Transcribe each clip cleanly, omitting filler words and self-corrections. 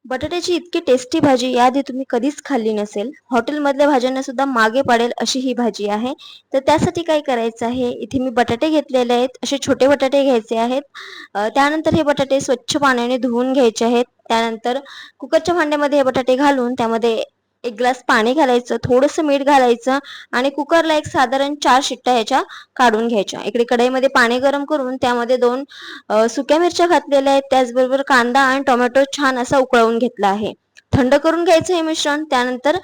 बटाट्याची इतकी टेस्टी भाजी याआधी तुम्ही कधीच खाल्ली नसेल. हॉटेलमधल्या भाज्यांना सुद्धा मागे पाडेल अशी ही भाजी आहे. तर त्यासाठी काय करायचं आहे, इथे मी बटाटे घेतलेले आहेत. असे छोटे बटाटे घ्यायचे आहेत. त्यानंतर हे बटाटे स्वच्छ पाण्याने धुवून घ्यायचे आहेत. त्यानंतर कुकरच्या भांड्यामध्ये हे बटाटे घालून त्यामध्ये 1 ग्लास पाणी घालायचं, थोडंसं मीठ घालायचं आणि कुकरला एक साधारण 4 शिट्ट्या ह्याच्या काढून घ्यायच्या. इकडे कढईमध्ये पाणी गरम करून त्यामध्ये 2 सुक्या मिरच्या घातलेल्या आहेत. त्याचबरोबर कांदा आणि टोमॅटो छान असा उकळवून घेतला आहे. थंड करून घ्यायचं हे मिश्रण. त्यानंतर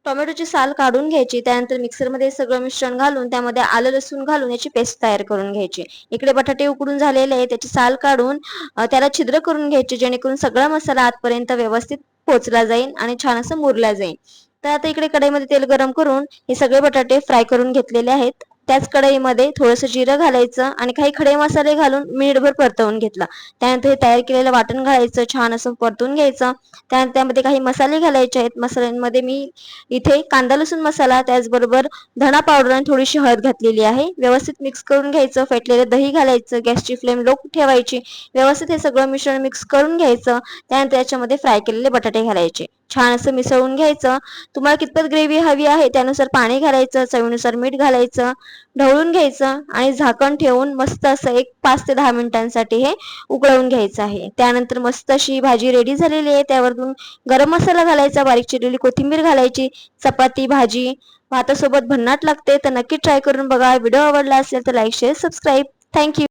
टोमॅटोची साल काढून घ्यायची. त्यानंतर मिक्सरमध्ये सगळं मिश्रण घालून त्यामध्ये आलं लसूण घालून याची पेस्ट तयार करून घ्यायची. इकडे बटाटे उकडून झालेले आहे, त्याची साल काढून त्याला छिद्र करून घ्यायचे, जेणेकरून सगळा मसाला आतपर्यंत व्यवस्थित पोचला जाईल आणि छान असं मुरला जाईल. तर आता इकडे कढईमध्ये तेल गरम करून हे सगळे बटाटे फ्राय करून घेतलेले आहेत. त्याच कढईमध्ये थोडंसं जिरं घालायचं आणि काही खडे मसाले घालून मिनिटभर परतवून घेतला. त्यानंतर हे तयार केलेलं वाटण घालायचं, छान असं परतून घ्यायचं. त्यानंतर त्यामध्ये काही मसाले घालायचे आहेत. मसाल्यांमध्ये मी इथे कांदा लसूण मसाला, त्याचबरोबर धना पावडर आणि थोडीशी हळद घातलेली आहे. व्यवस्थित मिक्स करून घ्यायचं. फेटलेलं दही घालायचं. गॅसची फ्लेम लो ठेवायची. व्यवस्थित हे सगळं मिश्रण मिक्स करून घ्यायचं. त्यानंतर याच्यामध्ये फ्राय केलेले बटाटे घालायचे. छान असं मिसळून घ्यायचं. तुम्हाला कितपत ग्रेव्ही हवी आहे त्यानुसार पाणी घालायचं. चवीनुसार मीठ घालायचं. ढवळून घ्यायचं आणि झाकण ठेवून मस्त असं एक 5 ते 10 मिनिटांसाठी हे उकळवून घ्यायचं आहे. त्यानंतर मस्त अशी भाजी रेडी झालेली आहे. त्यावरून गरम मसाला घालायचा, बारीक चिरलेली कोथिंबीर घालायची. चपाती, भाजी, भातासोबत भन्नाट लागते. तर नक्की ट्राय करून बघा. व्हिडिओ आवडला असेल तर like, share, subscribe. Thank you.